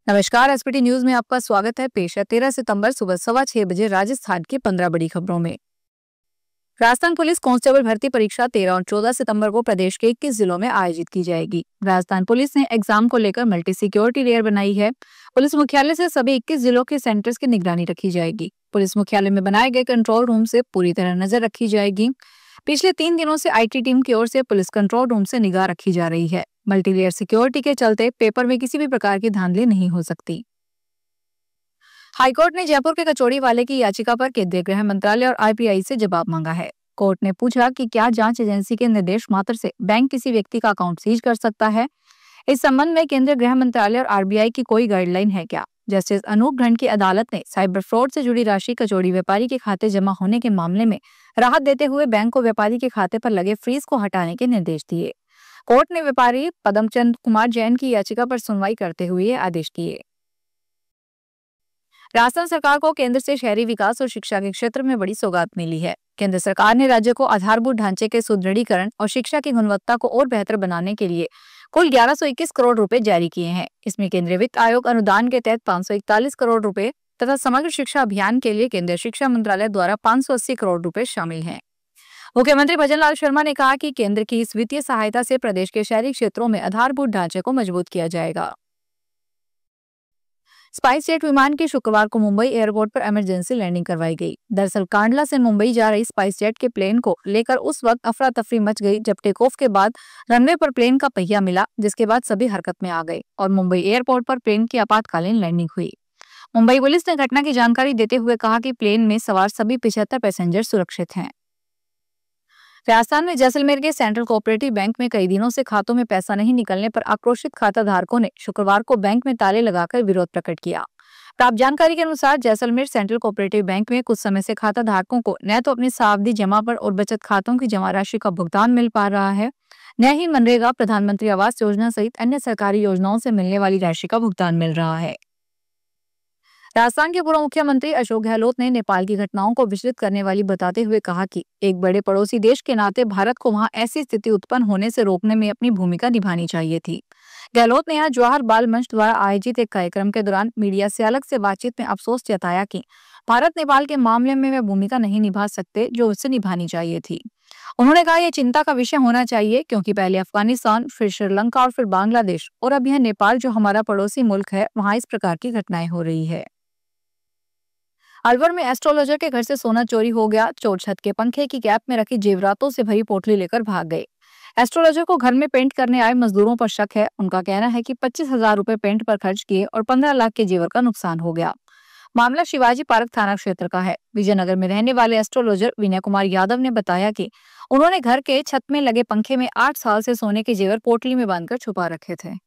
नमस्कार, SPT news में आपका स्वागत है। पेश है 13 सितंबर सुबह 6:15 बजे राजस्थान की 15 बड़ी खबरों में। राजस्थान पुलिस कांस्टेबल भर्ती परीक्षा 13 और 14 सितंबर को प्रदेश के 21 जिलों में आयोजित की जाएगी। राजस्थान पुलिस ने एग्जाम को लेकर मल्टी सिक्योरिटी लेयर बनाई है। पुलिस मुख्यालय से सभी 21 जिलों के सेंटर्स की निगरानी रखी जाएगी। पुलिस मुख्यालय में बनाए गए कंट्रोल रूम से पूरी तरह नजर रखी जाएगी। पिछले 3 दिनों से आईटी टीम की ओर से पुलिस कंट्रोल रूम से निगाह रखी जा रही है। मल्टीलेयर सिक्योरिटी के चलते पेपर में किसी भी प्रकार की धांधली नहीं हो सकती। हाईकोर्ट ने जयपुर के कचौड़ी वाले की याचिका पर केंद्रीय गृह मंत्रालय और आरबीआई से जवाब मांगा है। कोर्ट ने पूछा कि क्या जांच एजेंसी के निर्देश मात्र से बैंक किसी व्यक्ति का अकाउंट सीज कर सकता है। इस संबंध में केंद्रीय गृह मंत्रालय और आरबीआई की कोई गाइडलाइन है क्या। जस्टिस अनूप गंड की अदालत ने साइबर फ्रॉड से जुड़ी राशि कचौड़ी व्यापारी के खाते जमा होने के मामले में राहत देते हुए बैंक को व्यापारी के खाते पर लगे फ्रीज को हटाने के निर्देश दिए। कोर्ट ने व्यापारी पदमचंद कुमार जैन की याचिका पर सुनवाई करते हुए ये आदेश दिए। राजस्थान सरकार को केंद्र से शहरी विकास और शिक्षा के क्षेत्र में बड़ी सौगात मिली है। केंद्र सरकार ने राज्य को आधारभूत ढांचे के सुदृढ़ीकरण और शिक्षा की गुणवत्ता को और बेहतर बनाने के लिए कुल 1121 करोड़ रुपए जारी किए हैं। इसमें केंद्रीय वित्त आयोग अनुदान के तहत 541 करोड़ रुपए तथा समग्र शिक्षा अभियान के लिए केंद्रीय शिक्षा मंत्रालय द्वारा 580 करोड़ रुपए शामिल हैं। मुख्यमंत्री भजनलाल शर्मा ने कहा कि केंद्र की इस वित्तीय सहायता से प्रदेश के शहरी क्षेत्रों में आधारभूत ढांचे को मजबूत किया जाएगा। स्पाइस जेट विमान की शुक्रवार को मुंबई एयरपोर्ट पर इमरजेंसी लैंडिंग करवाई गई। दरअसल कांडला से मुंबई जा रही स्पाइस जेट के प्लेन को लेकर उस वक्त अफरा तफरी मच गई जब टेक ऑफ के बाद रनवे पर प्लेन का पहिया मिला, जिसके बाद सभी हरकत में आ गए और मुंबई एयरपोर्ट पर प्लेन की आपातकालीन लैंडिंग हुई। मुंबई पुलिस ने घटना की जानकारी देते हुए कहा कि प्लेन में सवार सभी 75 पैसेंजर सुरक्षित हैं। राजस्थान में जैसलमेर के सेंट्रल कोऑपरेटिव बैंक में कई दिनों से खातों में पैसा नहीं निकलने पर आक्रोशित खाता धारकों ने शुक्रवार को बैंक में ताले लगाकर विरोध प्रकट किया। प्राप्त जानकारी के अनुसार जैसलमेर सेंट्रल कोऑपरेटिव बैंक में कुछ समय से खाता धारकों को न तो अपनी सावधि जमा पर और बचत खातों की जमा राशि का भुगतान मिल पा रहा है, न ही मनरेगा, प्रधानमंत्री आवास योजना सहित अन्य सरकारी योजनाओं से मिलने वाली राशि का भुगतान मिल रहा है। राजस्थान के पूर्व मुख्यमंत्री अशोक गहलोत ने नेपाल की घटनाओं को विचलित करने वाली बताते हुए कहा कि एक बड़े पड़ोसी देश के नाते भारत को वहां ऐसी स्थिति उत्पन्न होने से रोकने में अपनी भूमिका निभानी चाहिए थी। गहलोत ने आज जवाहर बाल मंच द्वारा आयोजित एक कार्यक्रम के दौरान मीडिया से अलग से बातचीत में अफसोस जताया कि भारत नेपाल के मामले में वे भूमिका नहीं निभा सकते जो उससे निभानी चाहिए थी। उन्होंने कहा यह चिंता का विषय होना चाहिए क्योंकि पहले अफगानिस्तान, फिर श्रीलंका और फिर बांग्लादेश और अब यह नेपाल जो हमारा पड़ोसी मुल्क है, वहां इस प्रकार की घटनाएं हो रही है। अलवर में एस्ट्रोलॉजर के घर से सोना चोरी हो गया। चोर छत के पंखे की कैप में रखी जेवरातों से भरी पोटली लेकर भाग गए। एस्ट्रोलॉजर को घर में पेंट करने आए मजदूरों पर शक है। उनका कहना है कि 25,000 रुपए पेंट पर खर्च किए और 15 लाख के जेवर का नुकसान हो गया। मामला शिवाजी पार्क थाना क्षेत्र का है। विजयनगर में रहने वाले एस्ट्रोलॉजर विनय कुमार यादव ने बताया कि उन्होंने घर के छत में लगे पंखे में 8 साल से सोने के जेवर पोटली में बांधकर छुपा रखे थे।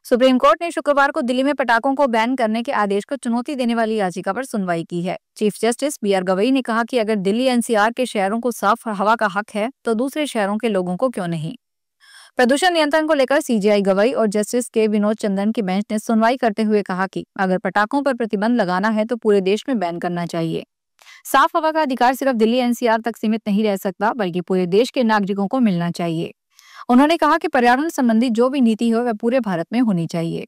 सुप्रीम कोर्ट ने शुक्रवार को दिल्ली में पटाखों को बैन करने के आदेश को चुनौती देने वाली याचिका पर सुनवाई की है। Chief justice B R Gavai ने कहा कि अगर दिल्ली एनसीआर के शहरों को साफ हवा का हक है तो दूसरे शहरों के लोगों को क्यों नहीं। प्रदूषण नियंत्रण को लेकर सीजेआई गवई और जस्टिस के विनोद चंदन की बेंच ने सुनवाई करते हुए कहा कि अगर पटाखों पर प्रतिबंध लगाना है तो पूरे देश में बैन करना चाहिए। साफ हवा का अधिकार सिर्फ दिल्ली एनसीआर तक सीमित नहीं रह सकता बल्कि पूरे देश के नागरिकों को मिलना चाहिए। उन्होंने कहा कि पर्यावरण संबंधी जो भी नीति हो वह पूरे भारत में होनी चाहिए।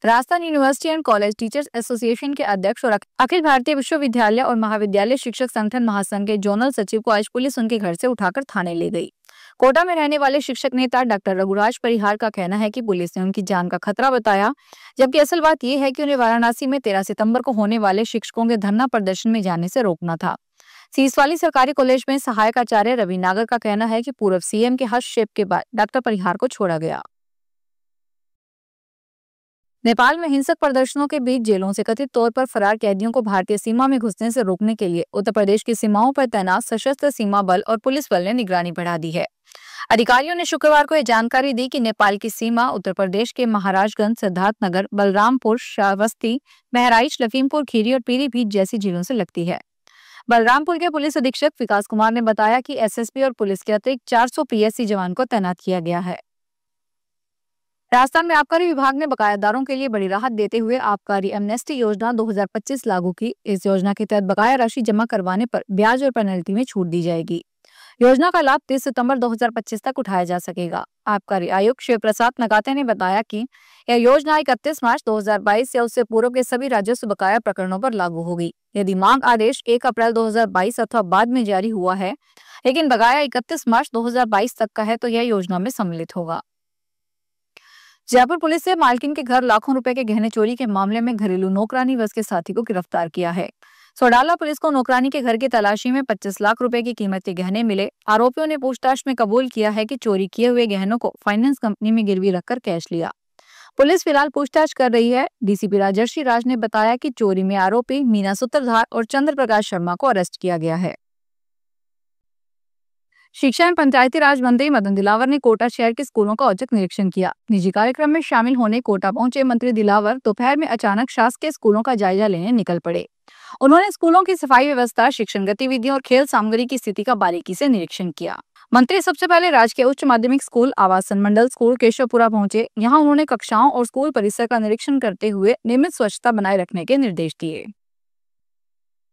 Rajasthan university and college teachers association के अध्यक्ष और अखिल भारतीय विश्वविद्यालय और महाविद्यालय शिक्षक संगठन महासंघ के जोनल सचिव को आज पुलिस उनके घर से उठाकर थाने ले गई। कोटा में रहने वाले शिक्षक नेता डॉक्टर रघुराज परिहार का कहना है कि पुलिस ने उनकी जान का खतरा बताया, जबकि असल बात यह है कि उन्हें वाराणसी में 13 सितंबर को होने वाले शिक्षकों के धरना प्रदर्शन में जाने से रोकना था। सीसवाली सरकारी कॉलेज में सहायक आचार्य रवि नागर का कहना है कि पूर्व सीएम के हस्तक्षेप के बाद डॉक्टर परिहार को छोड़ा गया। नेपाल में हिंसक प्रदर्शनों के बीच जेलों से कथित तौर पर फरार कैदियों को भारतीय सीमा में घुसने से रोकने के लिए उत्तर प्रदेश की सीमाओं पर तैनात सशस्त्र सीमा बल और पुलिस बल ने निगरानी बढ़ा दी है। अधिकारियों ने शुक्रवार को यह जानकारी दी कि नेपाल की सीमा उत्तर प्रदेश के महाराजगंज, सिद्धार्थनगर, बलरामपुर, श्रावस्ती, बहराइच, लखीमपुर खीरी और पीलीभीत जैसी जिलों से लगती है। बलरामपुर के पुलिस अधीक्षक विकास कुमार ने बताया कि एसएसपी और पुलिस के अतिरिक्त 400 पीएससी जवान को तैनात किया गया है। राजस्थान में आबकारी विभाग ने बकायादारों के लिए बड़ी राहत देते हुए आबकारी एमनेस्टी योजना 2025 लागू की। इस योजना के तहत बकाया राशि जमा करवाने पर ब्याज और पेनल्टी में छूट दी जाएगी। योजना का लाभ 30 सितंबर 2025 तक उठाया जा सकेगा। आबकारी आयुक्त शिव प्रसाद नगाते ने बताया कि यह योजना 31 मार्च 2022 या उससे पूर्व के सभी राजस्व बकाया प्रकरणों पर लागू होगी। यदि मांग आदेश 1 अप्रैल 2022 अथवा बाद में जारी हुआ है, लेकिन बकाया 31 मार्च 2022 तक का है, तो यह योजना में सम्मिलित होगा। जयपुर पुलिस ने मालकिन के घर लाखों रुपए के गहने चोरी के मामले में घरेलू नौकरानी व उसके साथी को गिरफ्तार किया है। सोडाला पुलिस को नौकरानी के घर की तलाशी में 25 लाख रुपए की कीमत के गहने मिले। आरोपियों ने पूछताछ में कबूल किया है कि चोरी किए हुए गहनों को फाइनेंस कंपनी में गिरवी रखकर कैश लिया। पुलिस फिलहाल पूछताछ कर रही है। डीसीपी राजर्षि राज ने बताया कि चोरी में आरोपी मीना सूत्रधार और चंद्र प्रकाश शर्मा को अरेस्ट किया गया है। शिक्षा एवं पंचायती राज मंत्री मदन दिलावर ने कोटा शहर के स्कूलों का औचक निरीक्षण किया। निजी कार्यक्रम में शामिल होने कोटा पहुंचे मंत्री दिलावर दोपहर में अचानक शासकीय स्कूलों का जायजा लेने निकल पड़े। उन्होंने स्कूलों की सफाई व्यवस्था, शिक्षण गतिविधियों और खेल सामग्री की स्थिति का बारीकी से निरीक्षण किया। मंत्री सबसे पहले राजकीय उच्च माध्यमिक स्कूल आवासन मंडल स्कूल केशवपुरा पहुंचे। यहाँ उन्होंने कक्षाओं और स्कूल परिसर का निरीक्षण करते हुए नियमित स्वच्छता बनाए रखने के निर्देश दिए।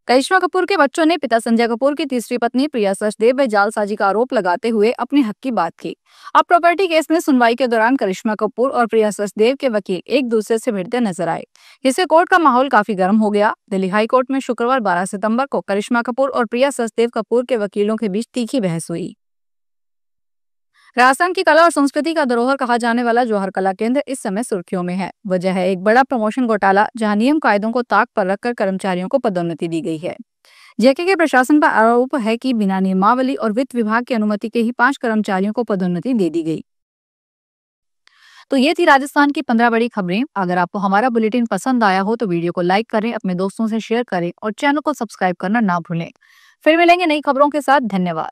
करिश्मा कपूर के बच्चों ने पिता संजय कपूर की तीसरी पत्नी प्रिया सचदेव पर जालसाजी का आरोप लगाते हुए अपने हक की बात की। अब प्रॉपर्टी केस में सुनवाई के दौरान करिश्मा कपूर और प्रिया सचदेव के वकील एक दूसरे से भिड़ते नजर आए। इससे कोर्ट का माहौल काफी गर्म हो गया। दिल्ली हाई कोर्ट में शुक्रवार 12 सितंबर को करिश्मा कपूर और प्रिया सचदेव कपूर के वकीलों के बीच तीखी बहस हुई। राजस्थान की कला और संस्कृति का धरोहर कहा जाने वाला जौहर कला केंद्र इस समय सुर्खियों में है। वजह है एक बड़ा प्रमोशन घोटाला, जहां नियम कायदों को ताक पर रखकर कर्मचारियों को पदोन्नति दी गई है। जेके के प्रशासन पर आरोप है कि बिना नियमावली और वित्त विभाग की अनुमति के ही 5 कर्मचारियों को पदोन्नति दे दी गई। तो ये थी राजस्थान की 15 बड़ी खबरें। अगर आपको हमारा बुलेटिन पसंद आया हो तो वीडियो को लाइक करें, अपने दोस्तों से शेयर करें और चैनल को सब्सक्राइब करना ना भूलें। फिर मिलेंगे नई खबरों के साथ। धन्यवाद।